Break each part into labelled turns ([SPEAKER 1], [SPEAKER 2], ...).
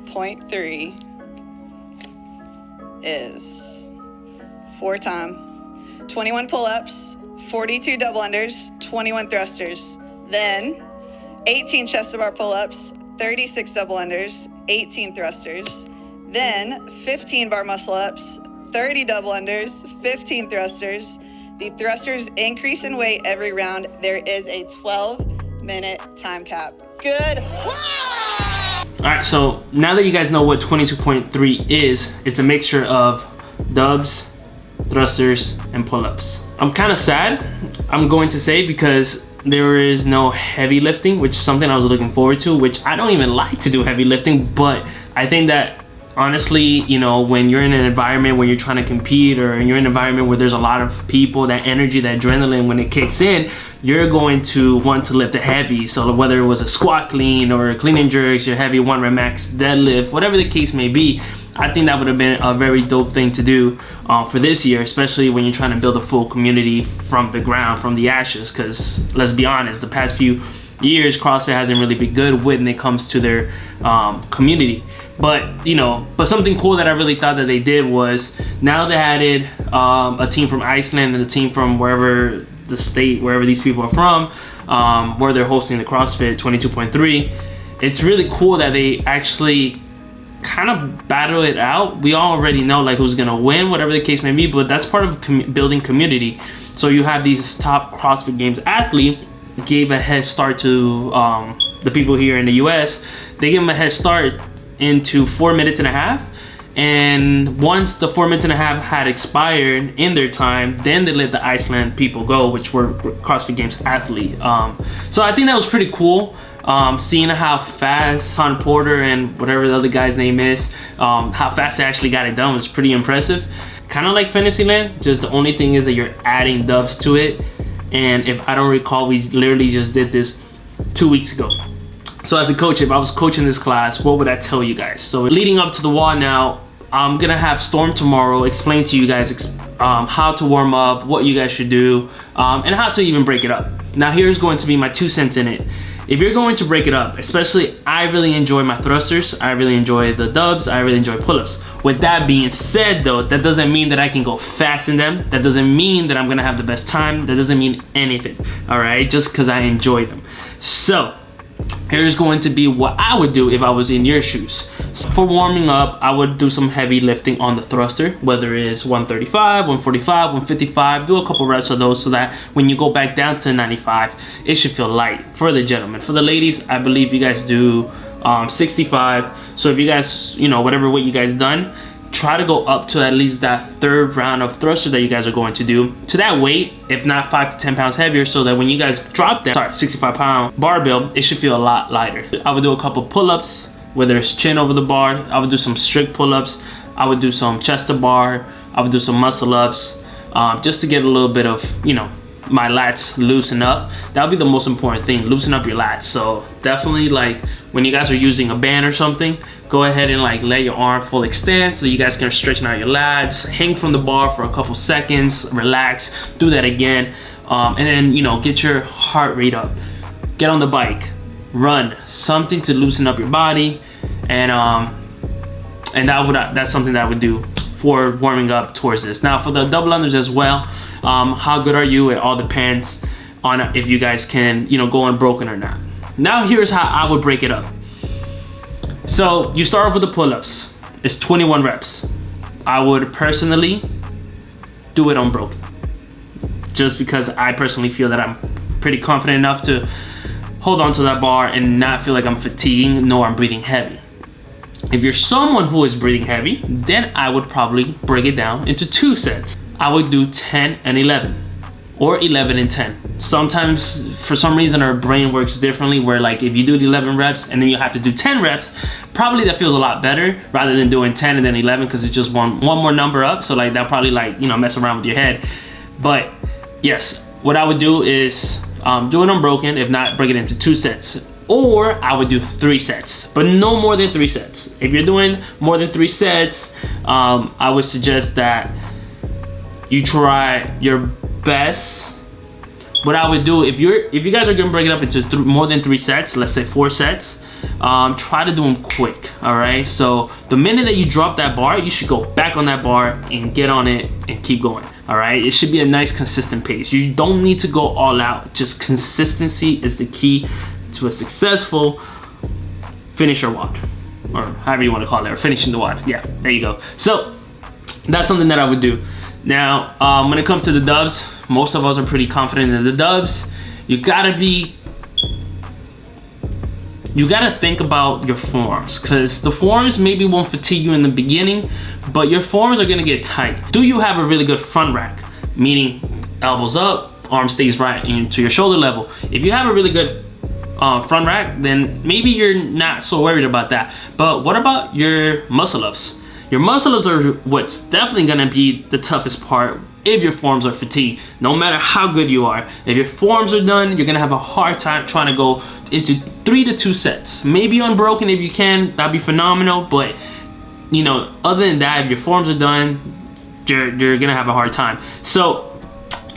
[SPEAKER 1] 22.3 is 4 time, 21 pull-ups, 42 double unders, 21 thrusters, then 18 chest to bar pull-ups, 36 double unders, 18 thrusters, then 15 bar muscle ups, 30 double unders, 15 thrusters. The thrusters increase in weight every round. There is a 12-minute time cap. Good.
[SPEAKER 2] All right, so now that you guys know what 22.3 is, it's a mixture of dubs, thrusters, and pull-ups. I'm kind of sad, I'm going to say, because there is no heavy lifting, which is something I was looking forward to, which I don't even like to do heavy lifting, but I think that honestly, you know, when you're in an environment where you're trying to compete, or you're in an environment where there's a lot of people, that energy, that adrenaline, when it kicks in, you're going to want to lift a heavy. So whether it was a squat clean or clean and jerks, your heavy 1 rep max deadlift, whatever the case may be, I think that would have been a very dope thing to do for this year, especially when you're trying to build a full community from the ground, from the ashes. Because let's be honest, the past few years, CrossFit hasn't really been good when it comes to their community. But you know, but something cool that I really thought that they did was, now they added a team from Iceland and a team from wherever the state, wherever these people are from, where they're hosting the CrossFit 22.3. It's really cool that they actually kind of battle it out. We already know like who's gonna win, whatever the case may be, but that's part of building community. So you have these top CrossFit Games athlete gave a head start to the people here in the US. They gave them a head start into 4.5 minutes, and once the 4.5 minutes had expired in their time, then they let the Iceland people go, which were CrossFit Games athlete. So I think that was pretty cool, seeing how fast Con Porter and whatever the other guy's name is, how fast they actually got it done was pretty impressive. Kind of like Fantasyland, just the only thing is that you're adding dubs to it. And if I don't recall, we literally just did this 2 weeks ago. So as a coach, if I was coaching this class, what would I tell you guys? So leading up to the wall now, I'm gonna have Storm tomorrow explain to you guys how to warm up, what you guys should do, and how to even break it up. Now here's going to be my 2 cents in it. If you're going to break it up, especially, I really enjoy my thrusters, I really enjoy the dubs, I really enjoy pull-ups. With that being said though, that doesn't mean that I can go fast in them. That doesn't mean that I'm gonna have the best time. That doesn't mean anything, all right? Just because I enjoy them. So here's going to be what I would do if I was in your shoes. So for warming up, I would do some heavy lifting on the thruster, whether it's 135, 145, 155, do a couple reps of those so that when you go back down to 95, it should feel light for the gentlemen. For the ladies, I believe you guys do 65. So if you guys, you know, whatever weight you guys done, try to go up to at least that 3rd round of thruster that you guys are going to do to that weight, if not 5 to 10 pounds heavier, so that when you guys drop that 65-pound barbell, it should feel a lot lighter. I would do a couple pull-ups, whether it's chin over the bar. I would do some strict pull-ups. I would do some chest to bar. I would do some muscle ups, just to get a little bit of, you know, my lats loosen up. That would be the most important thing, loosen up your lats. So definitely, like when you guys are using a band or something, go ahead and like let your arm full extend so you guys can straighten out your lats, hang from the bar for a couple seconds, relax, do that again, and then, you know, get your heart rate up, get on the bike, run, something to loosen up your body, and that's something that I would do for warming up towards this. Now for the double unders as well, how good are you? It all depends on if you guys can, you know, go unbroken or not. Now here's how I would break it up. So you start off with the pull-ups. It's 21 reps. I would personally do it unbroken, just because I personally feel that I'm pretty confident enough to hold on to that bar and not feel like I'm fatiguing nor I'm breathing heavy. If you're someone who is breathing heavy, then I would probably break it down into 2 sets. I would do 10 and 11, or 11 and 10. Sometimes, for some reason, our brain works differently, where like if you do the 11 reps and then you have to do 10 reps, probably that feels a lot better rather than doing 10 and then 11, because it's just one more number up. So like that probably, like, you know, mess around with your head. But yes, what I would do is do it unbroken, if not, break it into 2 sets. Or I would do 3 sets, but no more than 3 sets. If you're doing more than 3 sets, I would suggest that you try your best. What I would do, if you guys are gonna break it up into more than 3 sets, let's say 4 sets, try to do them quick, all right? So the minute that you drop that bar, you should go back on that bar and get on it and keep going, all right? It should be a nice consistent pace. You don't need to go all out. Just consistency is the key to a successful finisher WOD, or however you want to call it, or finishing the WOD. Yeah, there you go. So that's something that I would do. Now, when it comes to the dubs, most of us are pretty confident in the dubs. You gotta think about your forearms, because the forearms maybe won't fatigue you in the beginning, but your forearms are gonna get tight. Do you have a really good front rack? Meaning elbows up, arm stays right into your shoulder level. If you have a really good front rack, then maybe you're not so worried about that. But what about your muscle ups? Your muscle ups are what's definitely gonna be the toughest part if your forearms are fatigued. No matter how good you are, if your forearms are done, you're gonna have a hard time trying to go into 3 to 2 sets. Maybe unbroken if you can, that'd be phenomenal. But you know, other than that, if your forearms are done, you're gonna have a hard time. So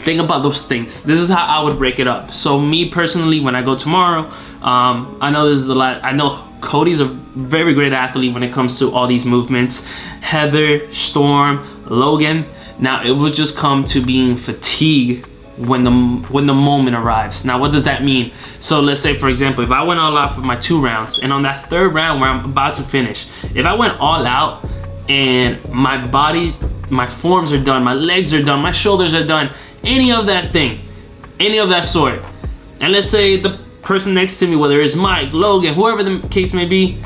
[SPEAKER 2] think about those things. This is how I would break it up. So me personally, when I go tomorrow, I know this is the last. I know Cody's a very great athlete when it comes to all these movements. Heather, Storm, Logan. Now it will just come to being fatigued when the moment arrives. Now what does that mean? So let's say, for example, if I went all out for my 2 rounds, and on that 3rd round where I'm about to finish, if I went all out and my body, my forearms are done, my legs are done, my shoulders are done, any of that thing, any of that sort, and let's say the person next to me, whether it's Mike, Logan, whoever the case may be,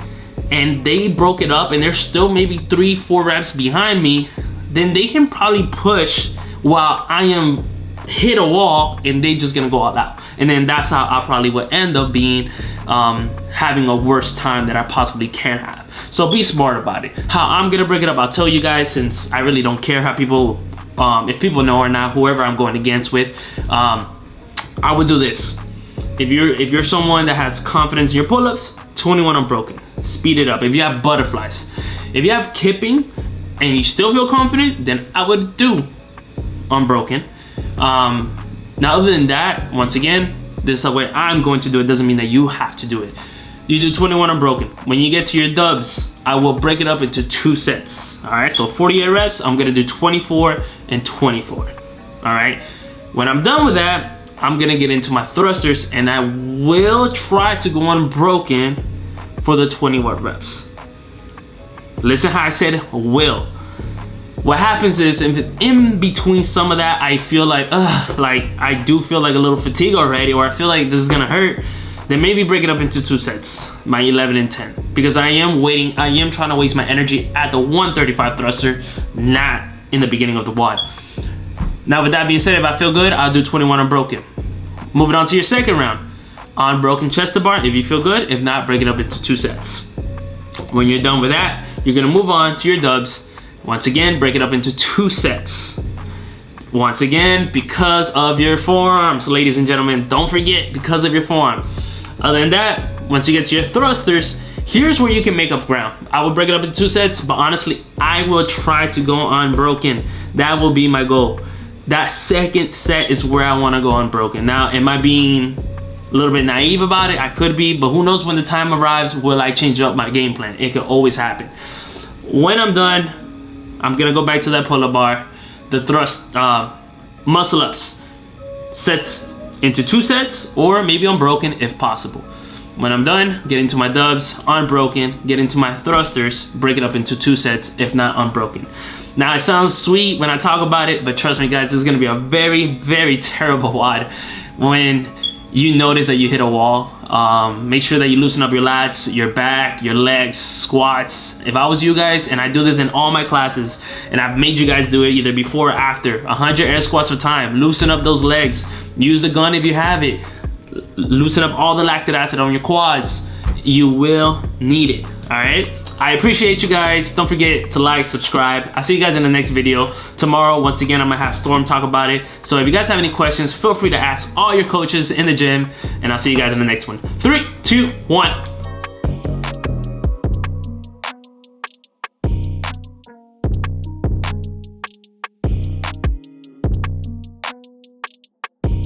[SPEAKER 2] and they broke it up and they're still maybe 3-4 reps behind me, then they can probably push while I am hit a wall and they just gonna go all out. And then that's how I probably would end up being having a worse time that I possibly can have. So be smart about it. How I'm gonna break it up, I'll tell you guys, since I really don't care how people, if people know or not, whoever I'm going against with, I would do this. If you're someone that has confidence in your pull-ups, 21 unbroken. Speed it up. If you have butterflies, if you have kipping and you still feel confident, then I would do unbroken. Now other than that, once again, this is the way I'm going to do it. Doesn't mean that you have to do it. You do 21 unbroken. When you get to your dubs, I will break it up into 2 sets. All right, so 48 reps, I'm gonna do 24 and 24. All right, when I'm done with that, I'm gonna get into my thrusters, and I will try to go unbroken for the 21 reps. Listen how I said will. What happens is, in between some of that, I feel like I do feel like a little fatigue already, or I feel like this is gonna hurt, then maybe break it up into 2 sets, my 11 and 10. Because I am trying to waste my energy at the 135 thruster, not in the beginning of the WOD. Now with that being said, if I feel good, I'll do 21 unbroken. Moving on to your 2nd round. Unbroken chest to bar, if you feel good. If not, break it up into 2 sets. When you're done with that, you're gonna move on to your dubs. Once again, break it up into 2 sets. Once again, because of your forearms, ladies and gentlemen, don't forget, because of your forearm. Other than that, once you get to your thrusters, here's where you can make up ground. I will break it up into 2 sets, but honestly, I will try to go unbroken. That will be my goal. That 2nd set is where I wanna go unbroken. Now, am I being a little bit naive about it? I could be, but who knows when the time arrives, will I change up my game plan? It could always happen. When I'm done, I'm gonna go back to that pull-up bar, the thrust, muscle ups, sets into 2 sets, or maybe unbroken if possible. When I'm done, get into my dubs, unbroken, get into my thrusters, break it up into 2 sets, if not unbroken. Now it sounds sweet when I talk about it, but trust me guys, this is gonna be a very, very terrible WOD when you notice that you hit a wall. Make sure that you loosen up your lats, your back, your legs, squats. If I was you guys, and I do this in all my classes, and I've made you guys do it either before or after, 100 air squats for time, loosen up those legs, use the gun if you have it, loosen up all the lactic acid on your quads. You will need it, all right? I appreciate you guys. Don't forget to like, subscribe. I'll see you guys in the next video. Tomorrow, once again, I'm gonna have Storm talk about it. So if you guys have any questions, feel free to ask all your coaches in the gym, and I'll see you guys in the next one. 3, 2, 1.